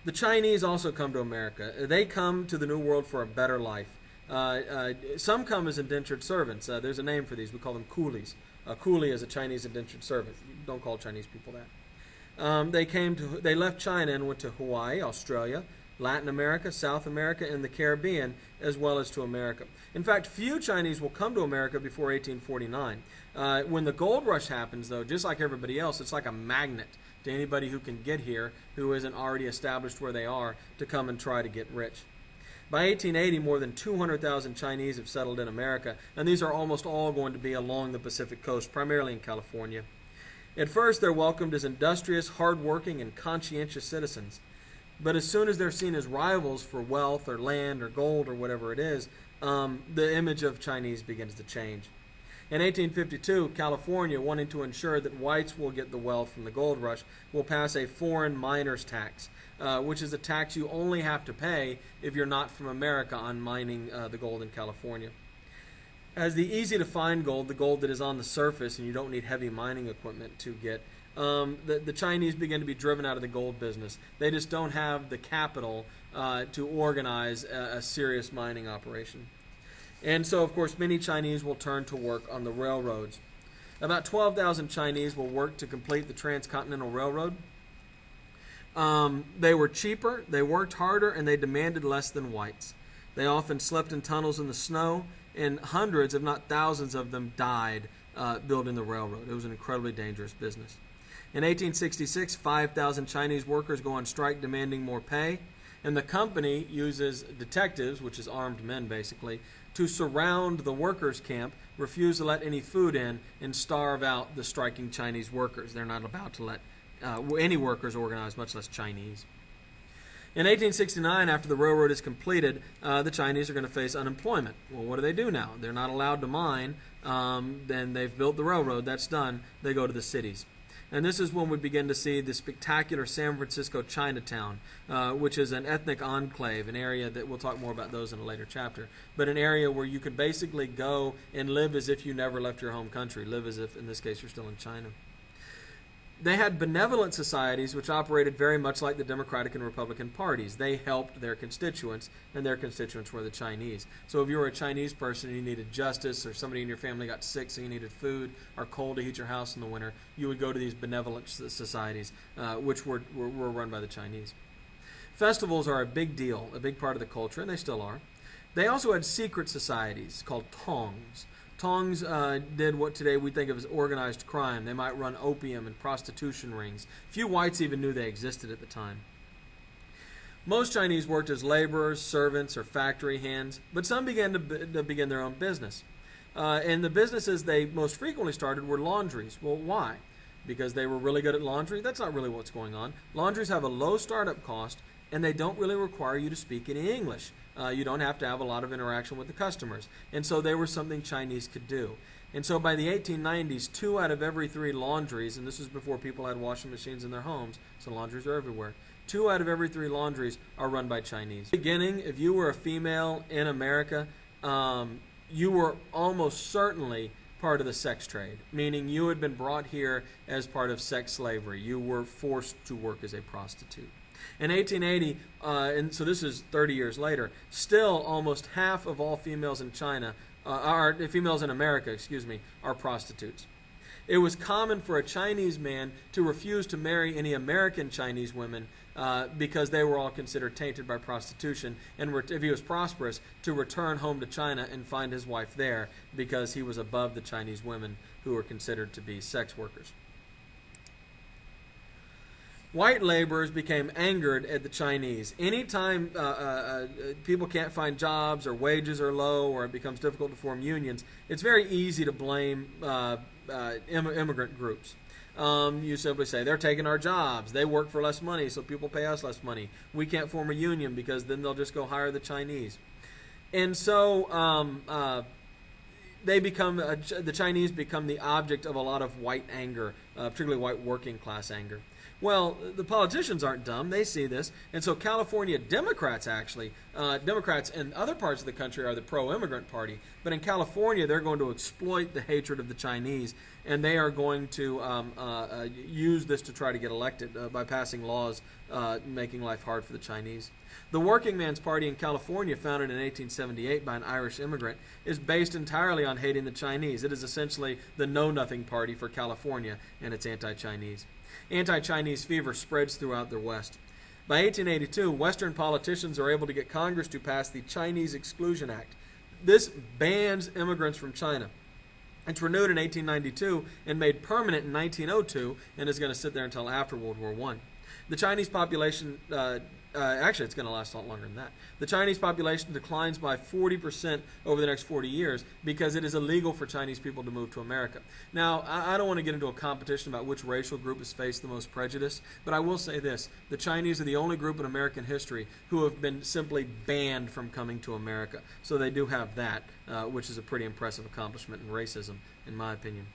The Chinese also come to America. They come to the New World for a better life. Some come as indentured servants. There's a name for these. We call them coolies. A coolie is a Chinese indentured servant. Don't call Chinese people that. They left China and went to Hawaii, Australia, Latin America, South America, and the Caribbean, as well as to America. In fact, few Chinese will come to America before 1849. When the gold rush happens, though, just like everybody else, it's like a magnet to anybody who can get here who isn't already established where they are to come and try to get rich. By 1880, more than 200,000 Chinese have settled in America, and these are almost all going to be along the Pacific coast, primarily in California. At first, they're welcomed as industrious, hardworking, and conscientious citizens. But as soon as they're seen as rivals for wealth or land or gold or whatever it is, the image of Chinese begins to change. In 1852, California, wanting to ensure that whites will get the wealth from the gold rush, will pass a foreign miners tax, which is a tax you only have to pay if you're not from America on mining the gold in California. As the easy-to-find gold, the gold that is on the surface and you don't need heavy mining equipment to get, the Chinese begin to be driven out of the gold business. They just don't have the capital to organize a serious mining operation. And so, of course, many Chinese will turn to work on the railroads. About 12,000 Chinese will work to complete the Transcontinental Railroad. They were cheaper, they worked harder, and they demanded less than whites. They often slept in tunnels in the snow, and hundreds, if not thousands of them, died building the railroad. It was an incredibly dangerous business. In 1866, 5,000 Chinese workers go on strike demanding more pay, and the company uses detectives, which is armed men basically, to surround the workers' camp, refuse to let any food in, and starve out the striking Chinese workers. They're not about to let any workers organize, much less Chinese. In 1869, after the railroad is completed, the Chinese are going to face unemployment. Well, what do they do now? They're not allowed to mine. Then they've built the railroad. That's done. They go to the cities. And this is when we begin to see the spectacular San Francisco Chinatown, which is an ethnic enclave, an area that we'll talk more about those in a later chapter, but an area where you could basically go and live as if you never left your home country, live as if, in this case, you're still in China. They had benevolent societies which operated very much like the Democratic and Republican parties. They helped their constituents, and their constituents were the Chinese. So if you were a Chinese person and you needed justice, or somebody in your family got sick so you needed food or coal to heat your house in the winter, you would go to these benevolent societies, which were run by the Chinese. Festivals are a big deal, a big part of the culture, and they still are. They also had secret societies called tongs. Tongs did what today we think of as organized crime. They might run opium and prostitution rings. Few whites even knew they existed at the time. Most Chinese worked as laborers, servants, or factory hands, but some began to begin their own business. And the businesses they most frequently started were laundries. Well, why? Because they were really good at laundry? That's not really what's going on. Laundries have a low startup cost, and they don't really require you to speak any English. You don't have to have a lot of interaction with the customers. And so they were something Chinese could do. And so by the 1890s, 2 out of every 3 laundries, and this was before people had washing machines in their homes, so laundries are everywhere, 2 out of every 3 laundries are run by Chinese. In the beginning, if you were a female in America, you were almost certainly part of the sex trade, meaning you had been brought here as part of sex slavery. You were forced to work as a prostitute. In 1880, and so this is 30 years later, still almost half of all females in China, females in America, are prostitutes. It was common for a Chinese man to refuse to marry any American Chinese women because they were all considered tainted by prostitution, and if he was prosperous, to return home to China and find his wife there because he was above the Chinese women who were considered to be sex workers. White laborers became angered at the Chinese. Anytime people can't find jobs or wages are low or it becomes difficult to form unions, it's very easy to blame immigrant groups. You simply say, they're taking our jobs. They work for less money, so people pay us less money. We can't form a union because then they'll just go hire the Chinese. And so the Chinese become the object of a lot of white anger, particularly white working class anger. Well, the politicians aren't dumb. They see this. And so California Democrats actually, Democrats in other parts of the country are the pro-immigrant party. But in California, they're going to exploit the hatred of the Chinese. And they are going to use this to try to get elected by passing laws making life hard for the Chinese. The Working Man's Party in California, founded in 1878 by an Irish immigrant, is based entirely on hating the Chinese. It is essentially the Know-Nothing Party for California, and it's anti-Chinese. Anti-Chinese fever spreads throughout the West. By 1882, Western politicians are able to get Congress to pass the Chinese Exclusion Act. This bans immigrants from China. It's renewed in 1892 and made permanent in 1902 and is going to sit there until after World War I. The Chinese population, actually it's going to last a lot longer than that. The Chinese population declines by 40% over the next 40 years because it is illegal for Chinese people to move to America. Now, I don't want to get into a competition about which racial group has faced the most prejudice, but I will say this. The Chinese are the only group in American history who have been simply banned from coming to America. So they do have that, which is a pretty impressive accomplishment in racism, in my opinion.